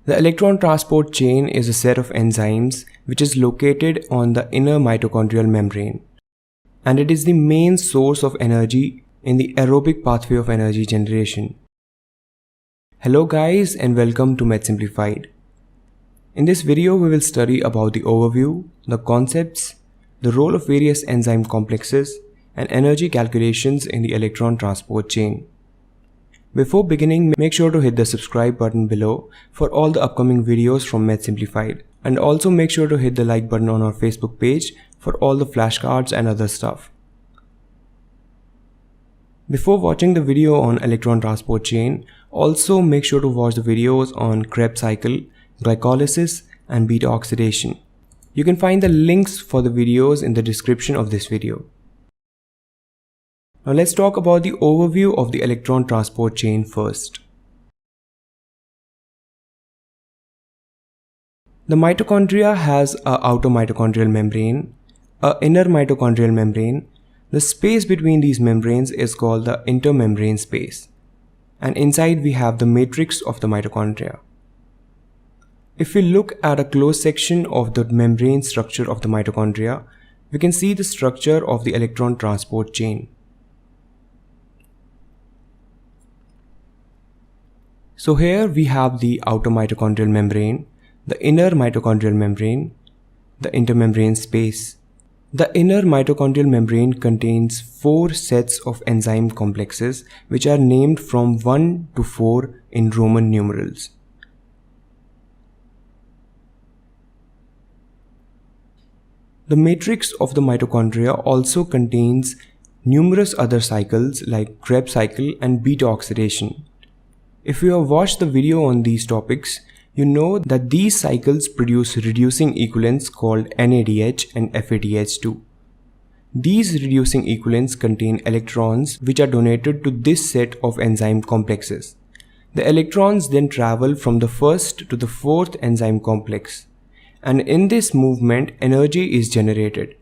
The electron transport chain is a set of enzymes which is located on the inner mitochondrial membrane, and it is the main source of energy in the aerobic pathway of energy generation. Hello guys, and welcome to Med Simplified. In this video we will study about the overview, the concepts, the role of various enzyme complexes, and energy calculations in the electron transport chain. Before beginning, make sure to hit the subscribe button below for all the upcoming videos from Med Simplified, and also make sure to hit the like button on our Facebook page for all the flashcards and other stuff. Before watching the video on electron transport chain, also make sure to watch the videos on Krebs cycle, glycolysis, and beta oxidation. You can find the links for the videos in the description of this video. Now let's talk about the overview of the electron transport chain first. The mitochondria has an outer mitochondrial membrane, an inner mitochondrial membrane. The space between these membranes is called the intermembrane space, and inside we have the matrix of the mitochondria. If we look at a close section of the membrane structure of the mitochondria, we can see the structure of the electron transport chain. So here we have the outer mitochondrial membrane, the inner mitochondrial membrane, the intermembrane space. The inner mitochondrial membrane contains 4 sets of enzyme complexes which are named from 1 to 4 in Roman numerals. The matrix of the mitochondria also contains numerous other cycles like Krebs cycle and beta oxidation. If you have watched the video on these topics, you know that these cycles produce reducing equivalents called NADH and FADH2. These reducing equivalents contain electrons which are donated to this set of enzyme complexes. The electrons then travel from the first to the fourth enzyme complex, and in this movement energy is generated.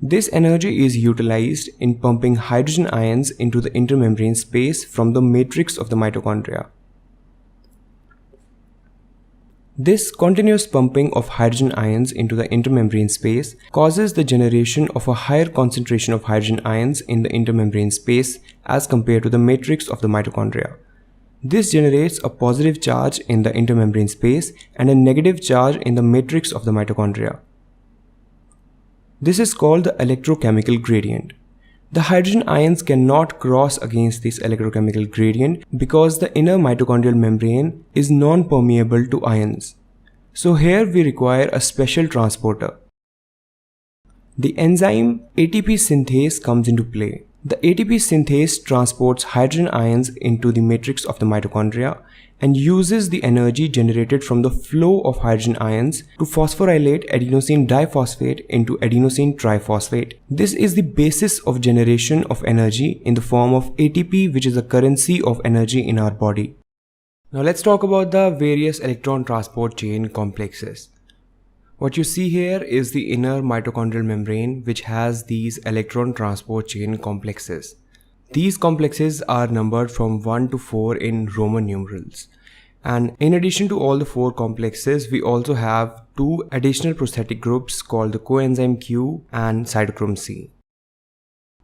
This energy is utilized in pumping hydrogen ions into the intermembrane space from the matrix of the mitochondria. This continuous pumping of hydrogen ions into the intermembrane space causes the generation of a higher concentration of hydrogen ions in the intermembrane space as compared to the matrix of the mitochondria. This generates a positive charge in the intermembrane space and a negative charge in the matrix of the mitochondria. This is called the electrochemical gradient. The hydrogen ions cannot cross against this electrochemical gradient because the inner mitochondrial membrane is non-permeable to ions. So here we require a special transporter. The enzyme ATP synthase comes into play. The ATP synthase transports hydrogen ions into the matrix of the mitochondria and uses the energy generated from the flow of hydrogen ions to phosphorylate adenosine diphosphate into adenosine triphosphate. This is the basis of generation of energy in the form of ATP, which is the currency of energy in our body. Now let's talk about the various electron transport chain complexes. What you see here is the inner mitochondrial membrane, which has these electron transport chain complexes. These complexes are numbered from 1 to 4 in Roman numerals. And in addition to all the 4 complexes, we also have 2 additional prosthetic groups called the coenzyme Q and cytochrome C.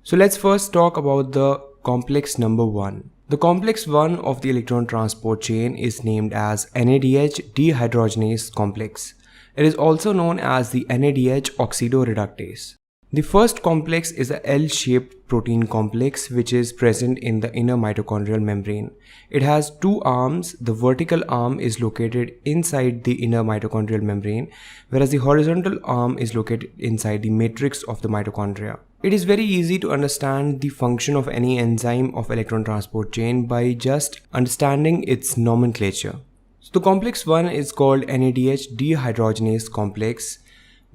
So let's first talk about the complex number 1. The complex 1 of the electron transport chain is named as NADH dehydrogenase complex. It is also known as the NADH oxidoreductase. The first complex is a L-shaped protein complex which is present in the inner mitochondrial membrane. It has 2 arms. The vertical arm is located inside the inner mitochondrial membrane, whereas the horizontal arm is located inside the matrix of the mitochondria. It is very easy to understand the function of any enzyme of electron transport chain by just understanding its nomenclature. So the complex 1 is called NADH dehydrogenase complex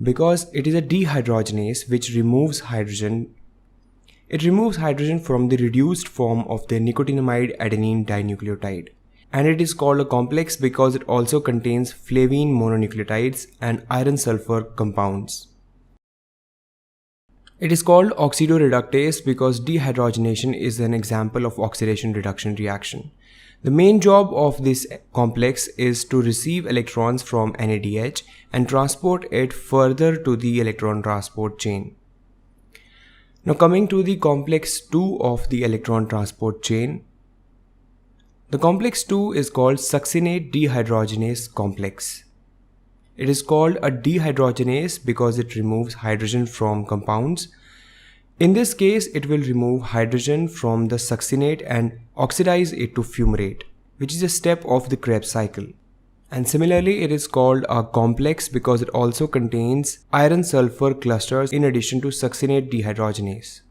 because it is a dehydrogenase which removes hydrogen. It removes hydrogen from the reduced form of the nicotinamide adenine dinucleotide. And it is called a complex because it also contains flavine mononucleotides and iron sulfur compounds. It is called oxidoreductase because dehydrogenation is an example of oxidation reduction reaction. The main job of this complex is to receive electrons from NADH and transport it further to the electron transport chain. Now coming to the complex 2 of the electron transport chain. The complex 2 is called succinate dehydrogenase complex. It is called a dehydrogenase because it removes hydrogen from compounds. In this case, it will remove hydrogen from the succinate and oxidize it to fumarate, which is a step of the Krebs cycle. And similarly, it is called a complex because it also contains iron-sulfur clusters in addition to succinate dehydrogenase.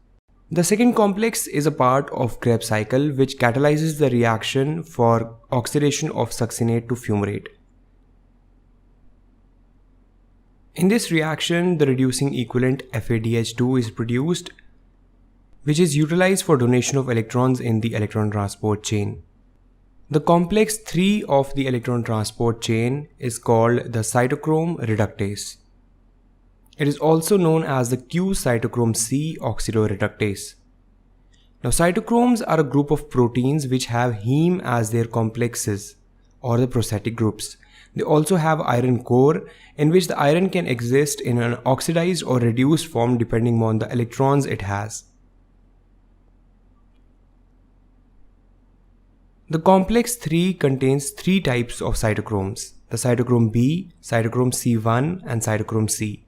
The second complex is a part of Krebs cycle which catalyzes the reaction for oxidation of succinate to fumarate. In this reaction, the reducing equivalent FADH2 is produced, which is utilized for donation of electrons in the electron transport chain. The complex 3 of the electron transport chain is called the cytochrome reductase. It is also known as the Q-cytochrome C oxidoreductase. Now, cytochromes are a group of proteins which have heme as their complexes or the prosthetic groups. They also have iron core in which the iron can exist in an oxidized or reduced form depending on the electrons it has. The complex 3 contains 3 types of cytochromes: the cytochrome B, cytochrome C1 and cytochrome C.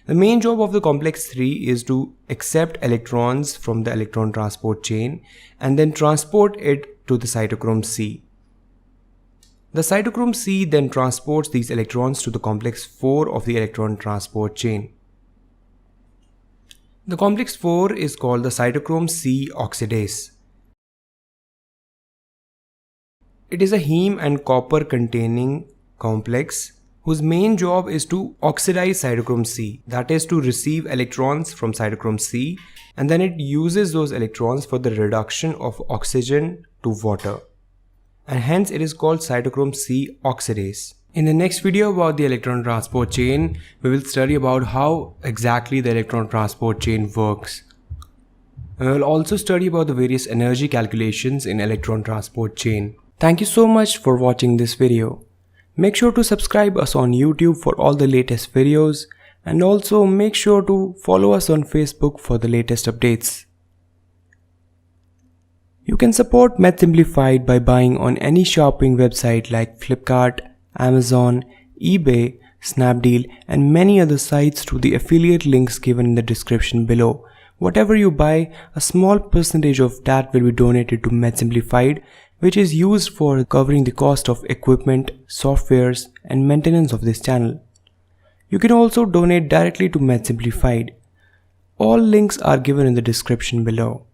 The main job of the complex 3 is to accept electrons from the electron transport chain and then transport it to the cytochrome C. The cytochrome C then transports these electrons to the complex 4 of the electron transport chain. The complex 4 is called the cytochrome C oxidase. It is a heme and copper containing complex whose main job is to oxidize cytochrome C, that is to receive electrons from cytochrome C, and then it uses those electrons for the reduction of oxygen to water. And hence it is called cytochrome C oxidase. In the next video about the electron transport chain, we will study about how exactly the electron transport chain works. We will also study about the various energy calculations in electron transport chain. Thank you so much for watching this video. Make sure to subscribe us on YouTube for all the latest videos, and also make sure to follow us on Facebook for the latest updates. You can support Math Simplified by buying on any shopping website like Flipkart, Amazon, eBay, Snapdeal and many other sites through the affiliate links given in the description below. Whatever you buy, a small percentage of that will be donated to Math Simplified, which is used for covering the cost of equipment, softwares and maintenance of this channel. You can also donate directly to Math Simplified. All links are given in the description below.